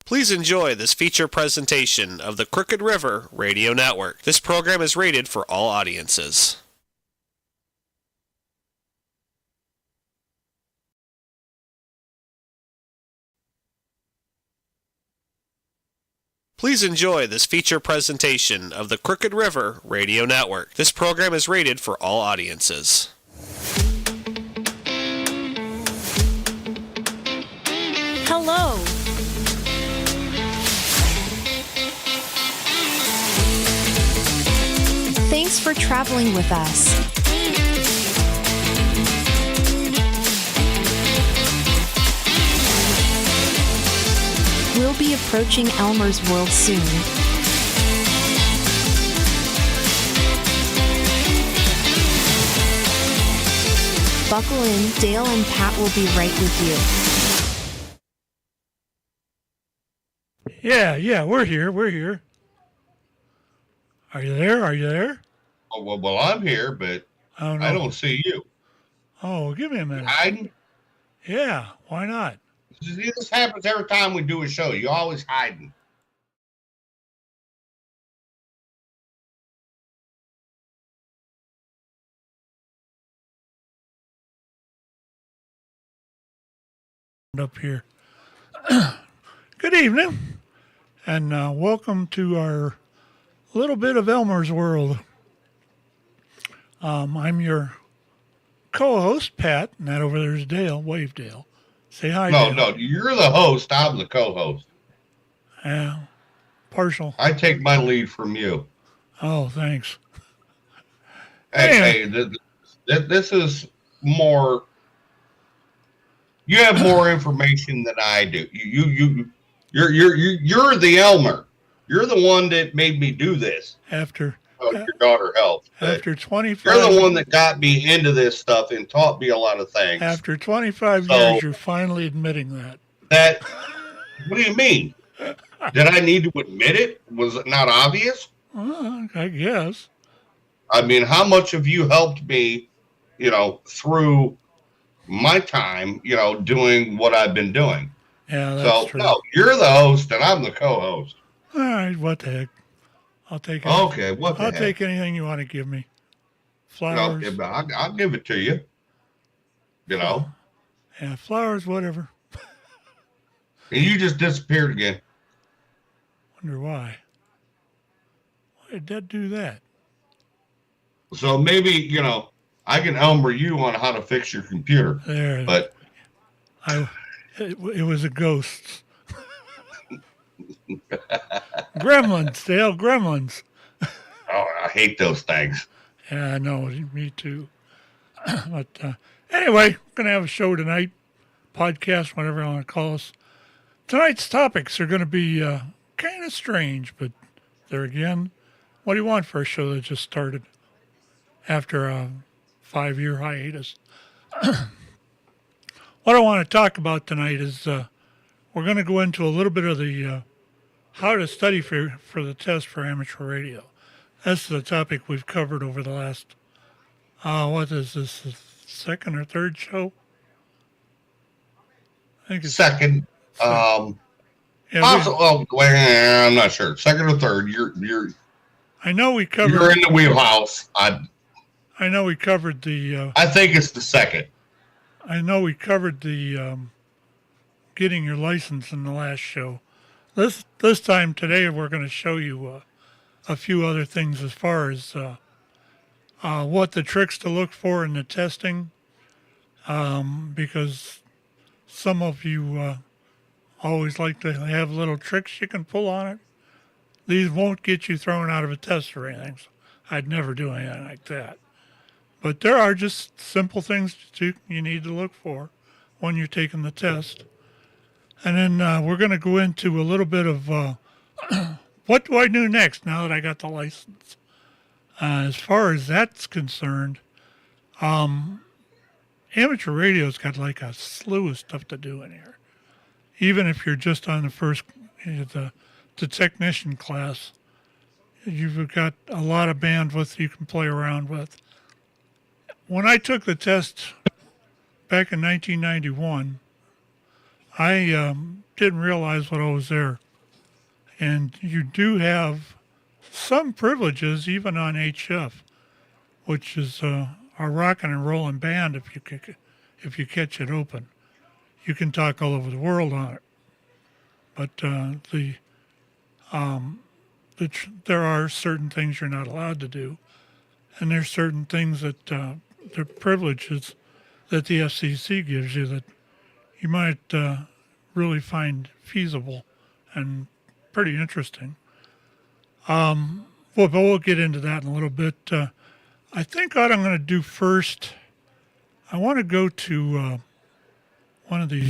Please enjoy this feature presentation of the Crooked River Radio Network. This program is rated for all audiences. Please enjoy this feature presentation of the Crooked River Radio Network. This program is rated for all audiences. Hello. Thanks for traveling with us. We'll be approaching Elmers World soon. Buckle in, Dale and Pat will be right with you. Yeah, we're here. Are you there? Well, I'm here, but I don't see you. Oh, give me a minute. Hiding? Yeah, why not? This happens every time we do a show. You're always hiding. Up here. Good evening, and welcome to our little bit of Elmers World. I'm your co-host, Pat, and that over there is Dale. Wave, Dale. Say hi, Dale. No, you're the host. I'm the co-host. Yeah, partial. I take my lead from you. Oh, thanks. Hey, this is more. You have more information than I do. You're the Elmer. You're the one that made me do this. After your daughter helped. After 25, you're the one that got me into this stuff and taught me a lot of things. After 25 years, you're finally admitting that. What do you mean? Did I need to admit it? Was it not obvious? I guess. I mean, how much have you helped me, through my time, doing what I've been doing? Yeah, that's true. No, you're the host and I'm the co-host. All right, what the heck? I'll take it. Okay, what the heck? I'll take anything you want to give me. Flowers. I'll give it to you. Yeah, flowers, whatever. And you just disappeared again. Wonder why. Why did that do that? So maybe, I can Elmer you on how to fix your computer. There. But it was a ghost. Gremlins, Dale, gremlins. Oh, I hate those things. Yeah, I know. Me too. But anyway, we're going to have a show tonight. Podcast, whatever you want to call us. Tonight's topics are going to be kind of strange, but there again, what do you want for a show that just started after a 5-year hiatus? What I want to talk about tonight is we're going to go into a little bit of the how to study for the test for amateur radio. That's the topic we've covered over the last, what is this, the second or third show? I think it's second. I'm not sure. Second or third. You're. I know we covered. You're in the wheelhouse. I know we covered the. I think it's the second. I know we covered the getting your license in the last show. This time today we're going to show you a few other things as far as what the tricks to look for in the testing, because some of you always like to have little tricks you can pull on it. These won't get you thrown out of a test or anything. So I'd never do anything like that. But there are just simple things you need to look for when you're taking the test. And then we're going to go into a little bit of what do I do next now that I got the license. As far as that's concerned, amateur radio's got like a slew of stuff to do in here. Even if you're just on the first, the technician class, you've got a lot of bandwidth you can play around with. When I took the test back in 1991, I didn't realize what I was there. And you do have some privileges even on HF, which is a rockin' and rollin' band if you catch it open. You can talk all over the world on it. But there are certain things you're not allowed to do, and there's certain things that the privileges that the FCC gives you that you might really find feasible and pretty interesting. But we'll get into that in a little bit. I think what I'm going to do first, I want to go to one of the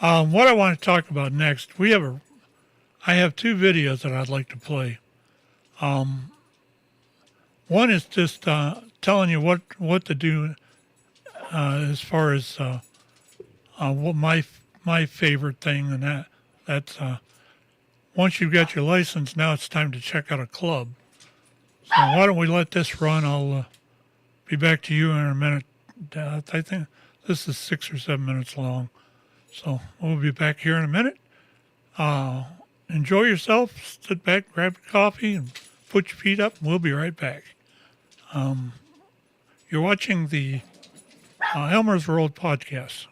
What I want to talk about next, I have two videos that I'd like to play. One is just telling you what to do as far as what my favorite thing, and that's once you've got your license, now it's time to check out a club. So why don't we let this run? I'll be back to you in a minute. I think this is 6 or 7 minutes long. So we'll be back here in a minute. Enjoy yourself. Sit back, grab your coffee, and put your feet up. And we'll be right back. You're watching the Elmers World podcast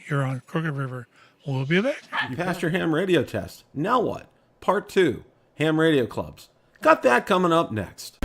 here on Crooked River. We'll be back. You passed your ham radio test. Now what? Part 2, ham radio clubs. Got that coming up next.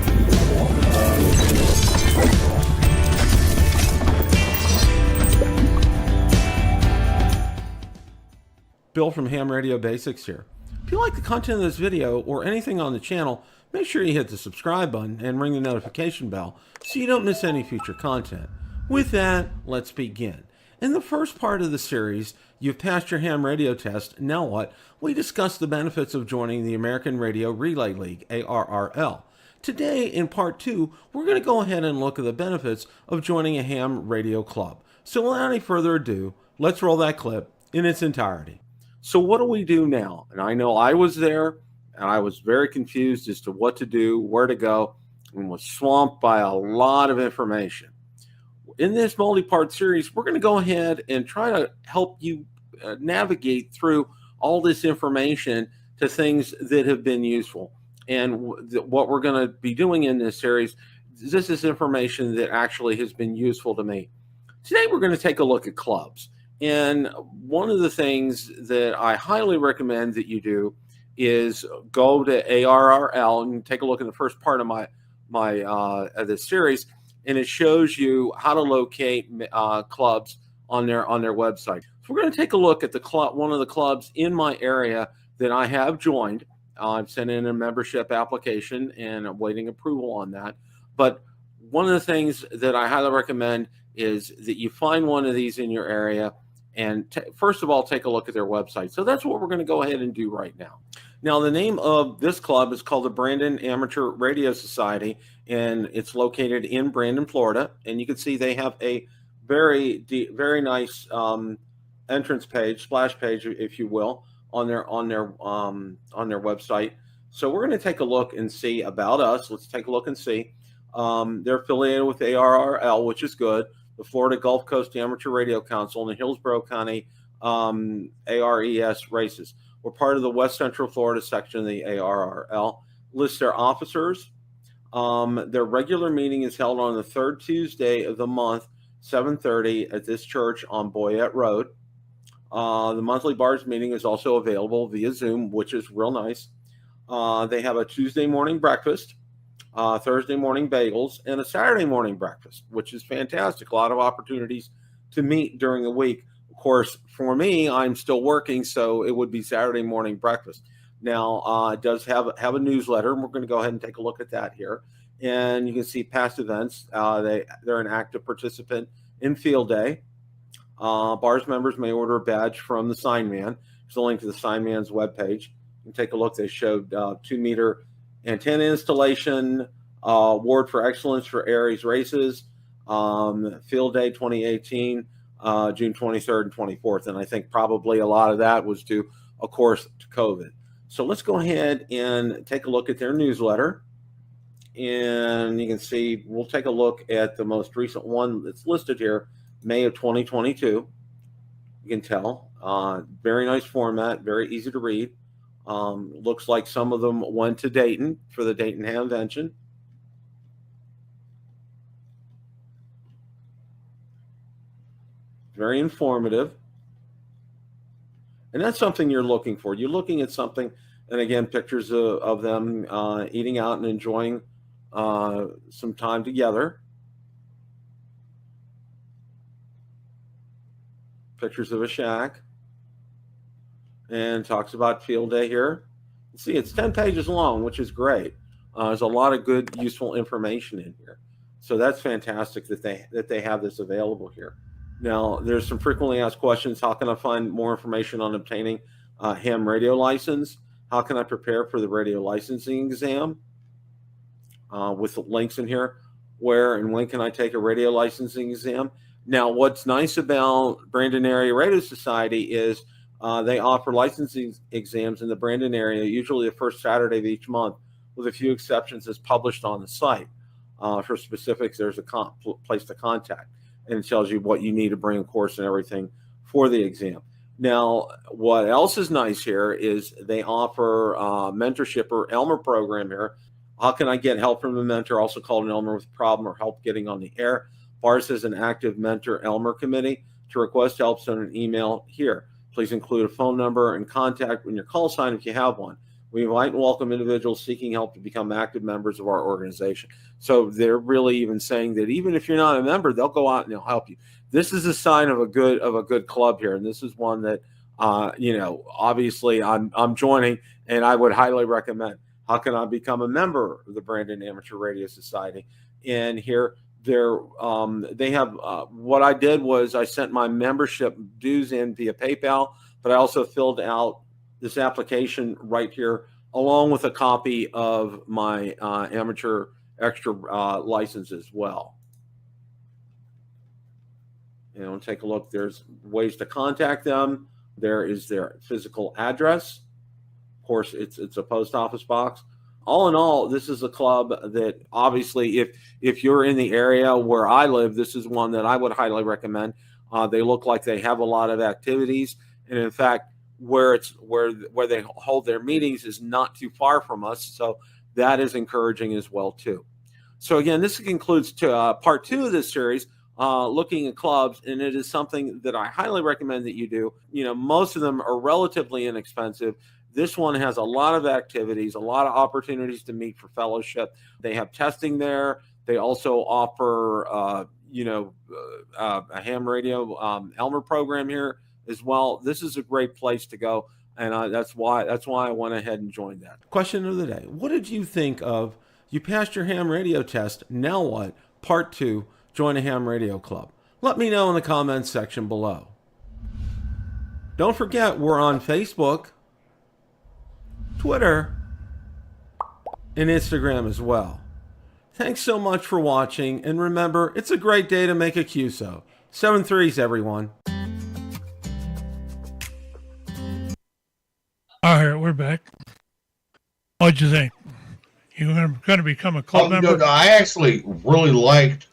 Bill from Ham Radio Basics here. If you like the content of this video or anything on the channel, make sure you hit the subscribe button and ring the notification bell so you don't miss any future content. With that, let's begin. In the first part of the series, you've passed your ham radio test. Now what? We discussed the benefits of joining the American Radio Relay League, ARRL. Today, in part 2, we're going to go ahead and look at the benefits of joining a ham radio club. So without any further ado, let's roll that clip in its entirety. So what do we do now? And I know I was there, and I was very confused as to what to do, where to go, and was swamped by a lot of information. In this multi-part series, we're going to go ahead and try to help you navigate through all this information to things that have been useful. And what we're going to be doing in this series, this is information that actually has been useful to me. Today, we're going to take a look at clubs. And one of the things that I highly recommend that you do is go to ARRL and take a look at the first part of this series, and it shows you how to locate clubs on their website. So we're going to take a look at the club, one of the clubs in my area that I have joined. I've sent in a membership application and I'm waiting approval on that. But one of the things that I highly recommend is that you find one of these in your area and first of all, take a look at their website. So that's what we're going to go ahead and do right now. Now, the name of this club is called the Brandon Amateur Radio Society, and it's located in Brandon, Florida. And you can see they have a very nice entrance page, splash page, if you will, on their website. So we're going to take a look and see about us. Let's take a look and see. They're affiliated with ARRL, which is good. The Florida Gulf Coast Amateur Radio Council and the Hillsborough County ARES races. We're part of the West Central Florida section of the ARRL. Lists their officers. Their regular meeting is held on the third Tuesday of the month, 7:30 at this church on Boyette Road. The monthly bars meeting is also available via Zoom, which is real nice. They have a Tuesday morning breakfast, Thursday morning bagels, and a Saturday morning breakfast, which is fantastic. A lot of opportunities to meet during the week. Of course, for me, I'm still working, so it would be Saturday morning breakfast. Now, it does have a newsletter, and we're going to go ahead and take a look at that here. And you can see past events. They're an active participant in Field Day. Bars members may order a badge from the sign man. There's a link to the sign man's webpage. You can take a look. They showed 2-meter antenna installation, award for excellence for Aries races, Field Day 2018, June 23rd and 24th. And I think probably a lot of that was due, of course, to COVID. So let's go ahead and take a look at their newsletter. And you can see, we'll take a look at the most recent one that's listed here, May of 2022. You can tell, very nice format, very easy to read. Looks like some of them went to Dayton for the Dayton Hamvention. Very informative. And that's something you're looking for. You're looking at something, and again, pictures of them eating out and enjoying some time together. Pictures of a shack. And talks about Field Day here. You see, it's 10 pages long, which is great. There's a lot of good, useful information in here. So that's fantastic that they have this available here. Now, there's some frequently asked questions. How can I find more information on obtaining a ham radio license? How can I prepare for the radio licensing exam? With links in here. Where and when can I take a radio licensing exam? Now, what's nice about Brandon Area Radio Society is they offer licensing exams in the Brandon area, usually the first Saturday of each month, with a few exceptions as published on the site. For specifics, there's a place to contact, and it tells you what you need to bring, of course, and everything for the exam. Now, what else is nice here is they offer mentorship or Elmer program here. How can I get help from a mentor, also called an Elmer with a problem or help getting on the air? BARS has an active mentor Elmer committee. To request help, send an email here. Please include a phone number and contact and your call sign if you have one. We invite and welcome individuals seeking help to become active members of our organization. So they're really even saying that even if you're not a member, they'll go out and they'll help you. This is a sign of a good club here, and this is one that obviously I'm joining, and I would highly recommend. How can I become a member of the Brandon Amateur Radio Society? And here they have what I did was I sent my membership dues in via PayPal, but I also filled out this application right here along with a copy of my amateur extra license as well. Take a look. There's ways to contact them. There is their physical address. Of course, it's a post office box. All in all, this is a club that obviously, if you're in the area where I live, this is one that I would highly recommend. They look like they have a lot of activities, and in fact, where they hold their meetings is not too far from us, so that is encouraging as well too. So again, this concludes part 2 of this series, looking at clubs, and it is something that I highly recommend that you do. Most of them are relatively inexpensive. This one has a lot of activities, a lot of opportunities to meet for fellowship. They have testing there. They also offer, a ham radio Elmer program here as well. This is a great place to go, and that's why I went ahead and joined that. Question of the day: what did you think of? You passed your ham radio test. Now what? Part 2. Join a ham radio club. Let me know in the comments section below. Don't forget, we're on Facebook, Twitter, and Instagram as well. Thanks so much for watching, and remember, it's a great day to make a QSO. 7 threes, everyone. All right, we're back. What'd you think? You going to become a club member? No, I actually really liked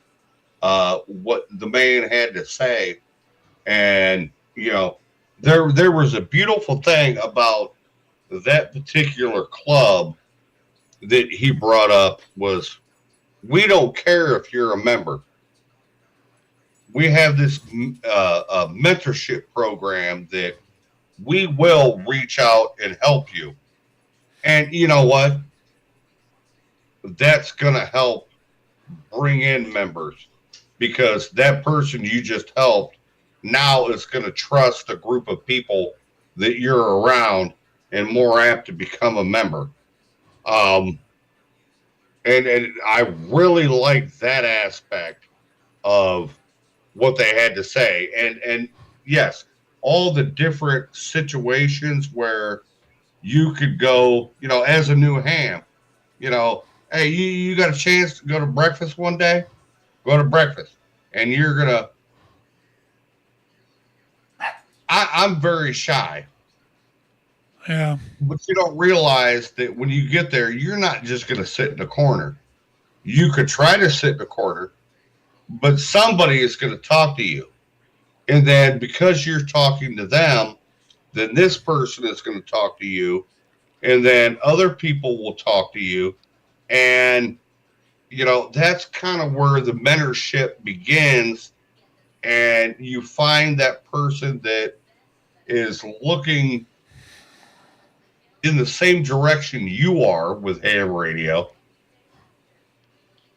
what the man had to say, and there was a beautiful thing about that particular club that he brought up was, we don't care if you're a member. We have this mentorship program that we will reach out and help you. And you know what? That's going to help bring in members, because that person you just helped now is going to trust a group of people that you're around and more apt to become a member. And I really like that aspect of what they had to say. And yes, all the different situations where you could go, as a new ham, hey, you got a chance to go to breakfast one day? Go to breakfast. And you're going to, I'm very shy. Yeah. But you don't realize that when you get there, you're not just going to sit in the corner. You could try to sit in the corner, but somebody is going to talk to you. And then because you're talking to them, then this person is going to talk to you. And then other people will talk to you. And, that's kind of where the mentorship begins. And you find that person that is looking in the same direction you are with ham radio,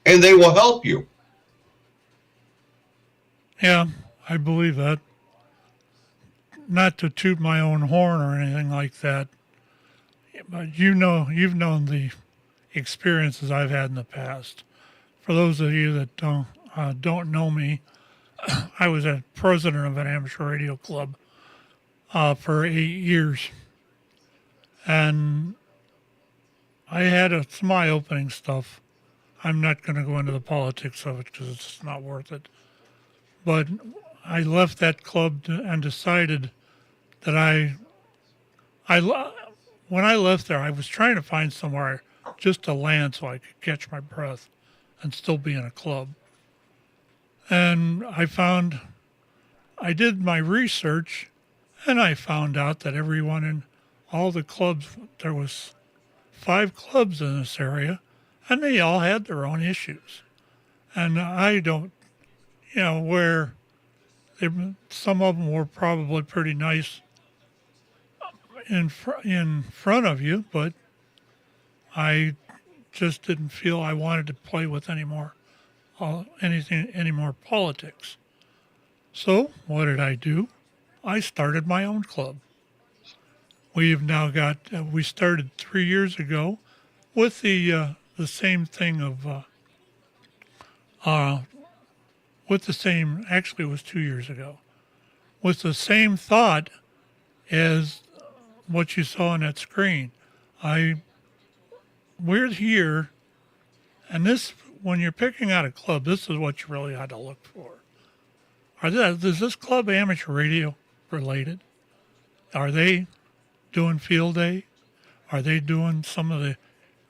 and they will help you. Yeah, I believe that. Not to toot my own horn or anything like that, but you've known the experiences I've had in the past. For those of you that don't know me, I was a president of an amateur radio club for 8 years, and I had some eye-opening stuff. I'm not going to go into the politics of it because it's not worth it. But I left that club and decided that when I left there, I was trying to find somewhere just to land so I could catch my breath and still be in a club. And I did my research, and I found out that everyone in all the clubs, there was 5 clubs in this area, and they all had their own issues. And I don't, where some of them were probably pretty nice in front of you, but I just didn't feel I wanted to play with any more politics. So what did I do? I started my own club. We've now got we started 3 years ago with the same thing of with the same, actually it was 2 years ago, with the same thought as what you saw on that screen. We're here, and this, when you're picking out a club, this is what you really had to look for. Is this club amateur radio related? Are they doing field day? Are they doing some of the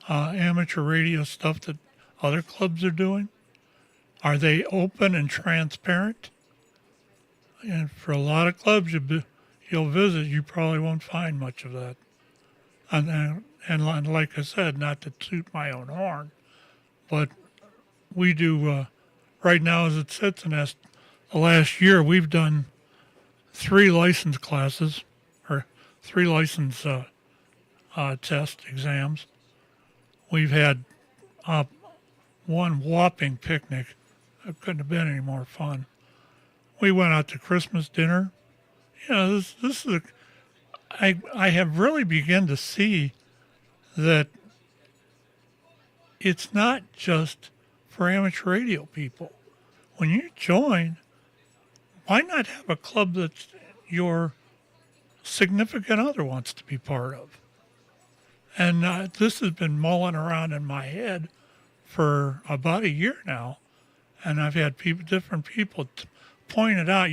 amateur radio stuff that other clubs are doing? Are they open and transparent? And for a lot of clubs you'll visit, you probably won't find much of that. And like I said, not to toot my own horn, but we do, right now as it sits in the last year, we've done 3 license classes, or 3 license test exams. We've had one whopping picnic. It couldn't have been any more fun. We went out to Christmas dinner. This is I have really begun to see that it's not just for amateur radio people. When you join, why not have a club that your significant other wants to be part of? And this has been mulling around in my head for about a year now, and I've had different people point it out.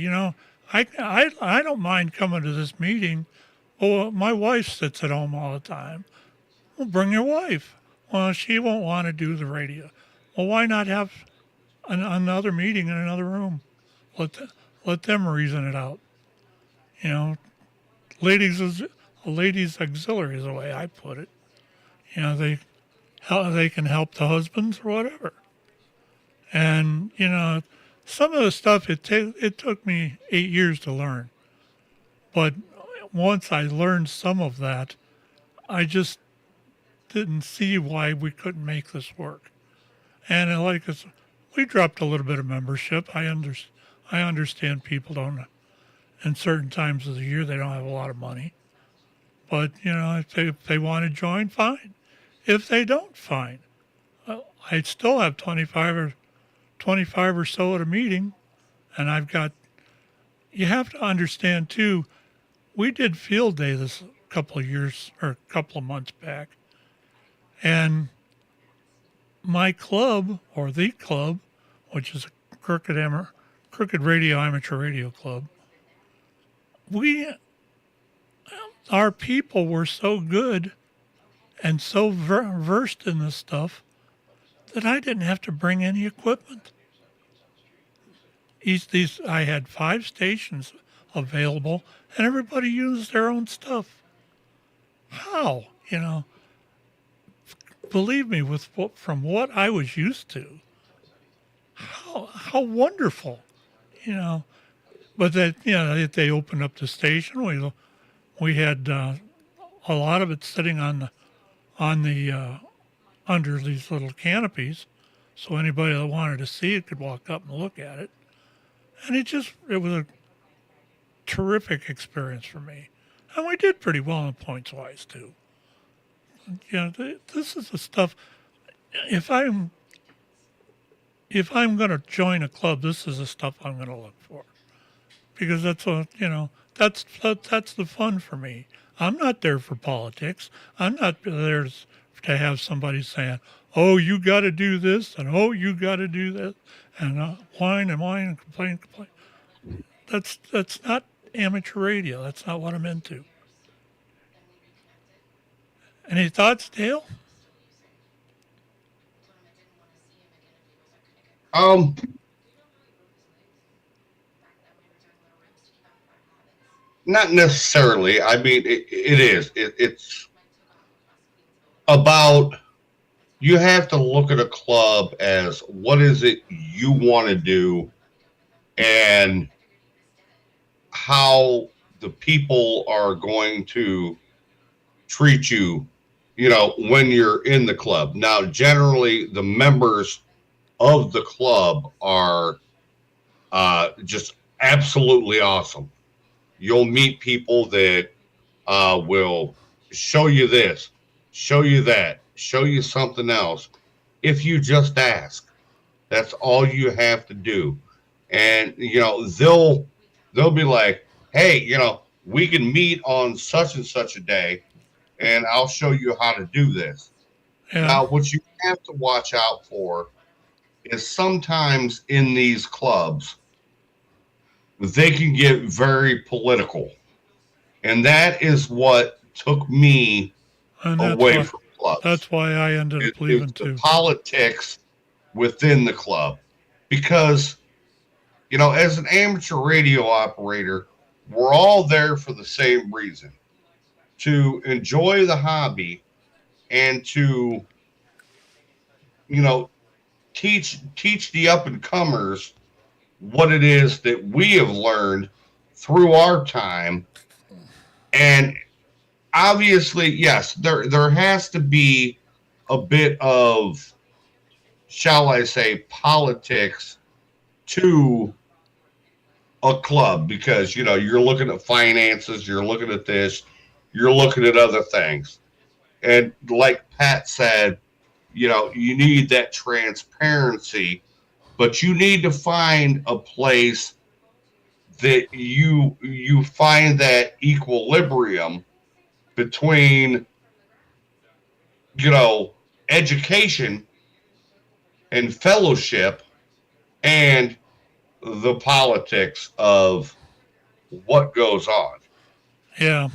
I don't mind coming to this meeting. Well, my wife sits at home all the time. Well, bring your wife. Well, she won't want to do the radio. Well, why not have another meeting in another room? Let them reason it out. Ladies auxiliary is the way I put it. They can help the husbands or whatever. And some of the stuff it took me 8 years to learn, but once I learned some of that, I just didn't see why we couldn't make this work. And we dropped a little bit of membership. I understand people don't, in certain times of the year, they don't have a lot of money. But, if they want to join, fine. If they don't, fine. I'd still have 25 or so at a meeting. And you have to understand too, we did field day this couple of months back. And my club, or the club, which is a Crooked Radio Amateur Radio Club, our people were so good and so versed in this stuff that I didn't have to bring any equipment. I had 5 stations available, and everybody used their own stuff. How? Believe me, from what I was used to, how wonderful, But that, they opened up the station. We had a lot of it sitting on the under these little canopies, so anybody that wanted to see it could walk up and look at it. And it was a terrific experience for me. And we did pretty well in points-wise, too. This is the stuff, if if I'm going to join a club, this is the stuff I'm going to look for, because that's what that's the fun for me. I'm not there for politics. I'm not there to have somebody saying, "Oh, you got to do this," and "Oh, you got to do this," and whine and complain. That's not amateur radio. That's not what I'm into. Any thoughts, Dale? Um, Not necessarily. I mean, it is. It's about, you have to look at a club as what is it you want to do, and how the people are going to treat you, when you're in the club. Now, generally, the members of the club are just absolutely awesome. You'll meet people that will show you this, show you that, show you something else. If you just ask, that's all you have to do. And, they'll be like, hey, we can meet on such and such a day, and I'll show you how to do this. Yeah. Now, what you have to watch out for is sometimes in these clubs, they can get very political. And that is what took me And away from clubs. that's why I ended up leaving It's the too. politics within the club. Because, as an amateur radio operator, we're all there for the same reason, to enjoy the hobby and to, teach the up and comers what it is that we have learned through our time. And obviously, yes, there has to be a bit of, shall I say, politics to a club, because you're looking at finances, you're looking at this, you're looking at other things. And like Pat said, you need that transparency, but you need to find a place that you find that equilibrium between, education and fellowship and the politics of what goes on. Yeah,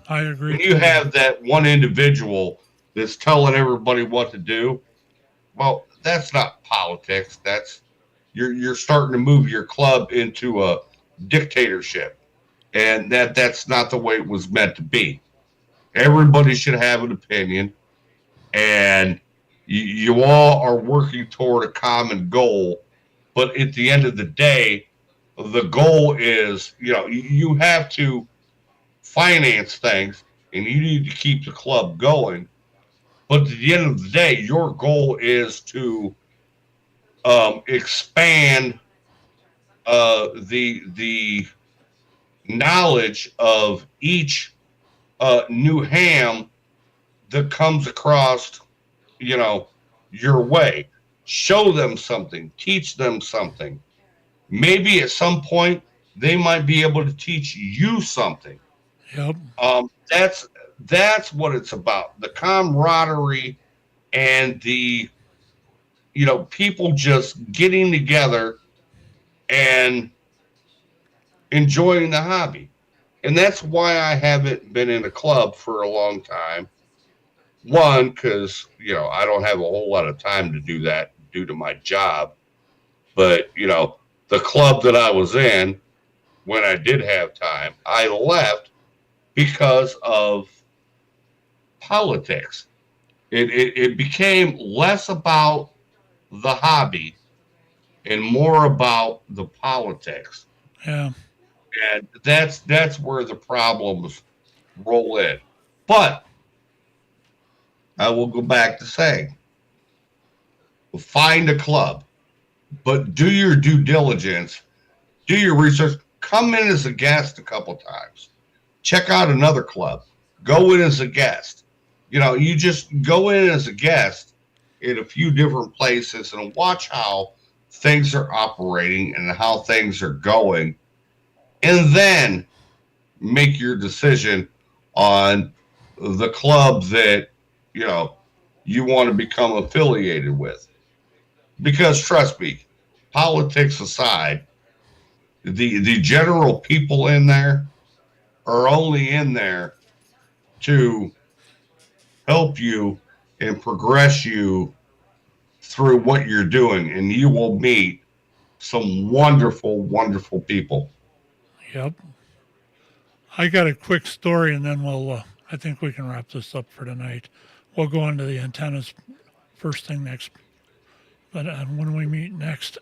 I agree. When you have that one individual that's telling everybody what to do, well, that's not politics. That's, you're starting to move your club into a dictatorship, and that's not the way it was meant to be. Everybody should have an opinion, and you all are working toward a common goal. But at the end of the day, the goal is, you have to finance things, and you need to keep the club going. But at the end of the day, your goal is to expand the knowledge of each new ham that comes across, your way. Show them something, teach them something. Maybe at some point they might be able to teach you something. Yep. That's what it's about. The camaraderie and the, people just getting together and enjoying the hobby. And that's why I haven't been in a club for a long time. One, because, I don't have a whole lot of time to do that due to my job. But, the club that I was in, when I did have time, I left because of politics. It became less about the hobby and more about the politics. Yeah. And that's where the problems roll in. But I will go back to saying, find a club, but do your due diligence, do your research, come in as a guest a couple times, check out another club, go in as a guest. You just go in as a guest in a few different places and watch how things are operating and how things are going, and then make your decision on the club that you know you want to become affiliated with. Because trust me, politics aside, the general people in there are only in there to help you and progress you through what you're doing, and you will meet some wonderful, wonderful people. Yep. I got a quick story, and then I think we can wrap this up for tonight. We'll go into the antennas first thing next, but when we meet next,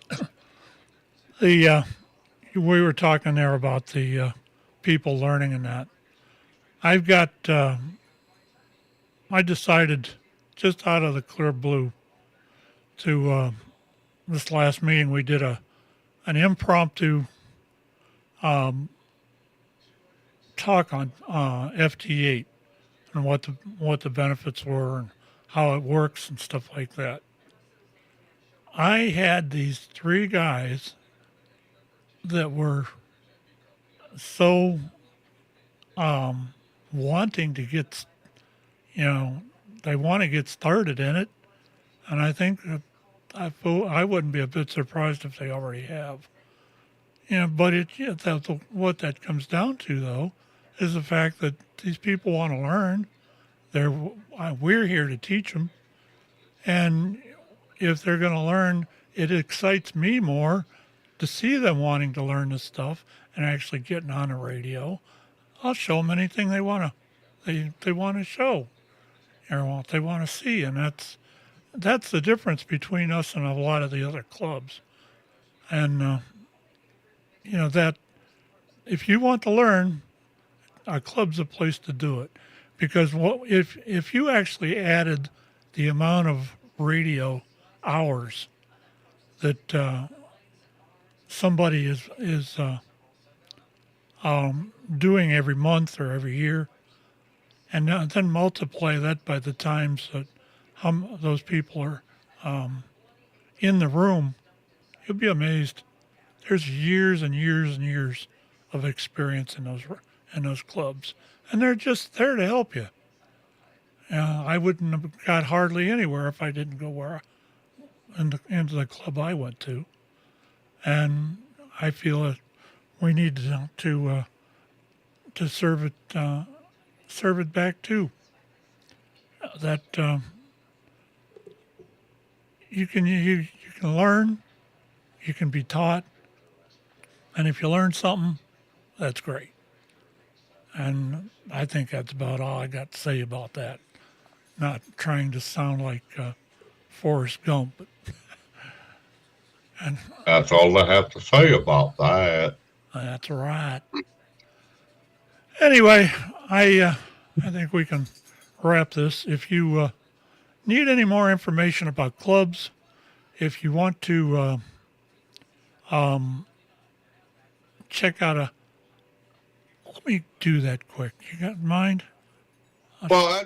the we were talking there about the people learning and that. I've got. I decided just out of the clear blue to this last meeting we did an impromptu talk on FT8 and what the benefits were and how it works and stuff like that. I had these three guys that were so wanting to get, you know, they want to get started in it, and I think that I wouldn't be a bit surprised if they already have. You know, but what that comes down to though is the fact that these people want to learn. We're here to teach them, and if they're going to learn, it excites me more to see them wanting to learn this stuff and actually getting on the radio. I'll show them anything they want to show or what they want to see, and that's the difference between us and a lot of the other clubs. And that if you want to learn, our club's a place to do it, because if you actually added the amount of radio hours that somebody is doing every month or every year, and then multiply that by the times that those people are in the room, you'll be amazed. There's years and years and years of experience in those clubs, and they're just there to help you. I wouldn't have got hardly anywhere if I didn't go into the club I went to, and I feel that we need to serve it back too. That you can learn, you can be taught, and if you learn something, that's great. And I think that's about all I got to say about that. Not trying to sound like Forrest Gump, but and That's all I have to say about that. that's right. Anyway, I think we can wrap this. If you need any more information about clubs, if you want to check out let me do that quick. You got in mind? Well,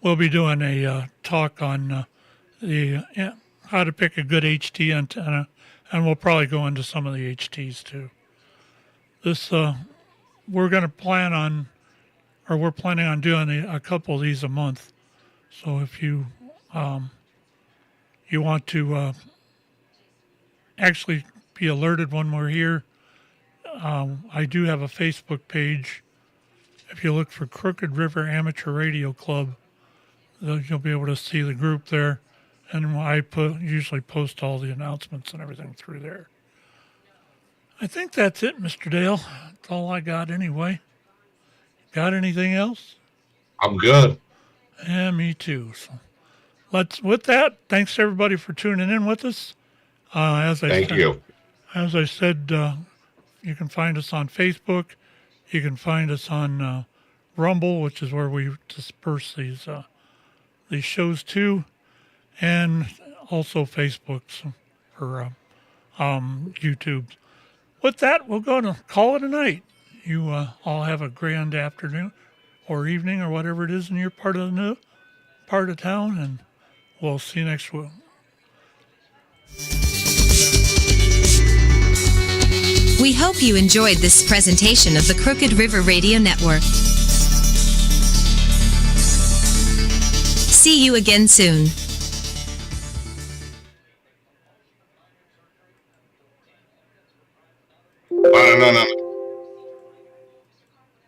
we'll be doing a talk on the how to pick a good HT antenna, and we'll probably go into some of the HTs too. This we're going to plan on, or we're planning on doing a couple of these a month. So if you you want to actually be alerted when we're here, I do have a Facebook page. If you look for Crooked River Amateur Radio Club, you'll be able to see the group there. And I usually post all the announcements and everything through there. I think that's it, Mr. Dale. That's all I got anyway. Got anything else? I'm good. Yeah, me too. So with that, thanks everybody for tuning in with us. Thank you. As I said, you can find us on Facebook. You can find us on Rumble, which is where we disperse these shows to, and also Facebook or YouTube. With that, we'll go to call it a night. You all have a grand afternoon or evening or whatever it is in your part of town, and we'll see you next week. We hope you enjoyed this presentation of the Crooked River Radio Network. See you again soon. No.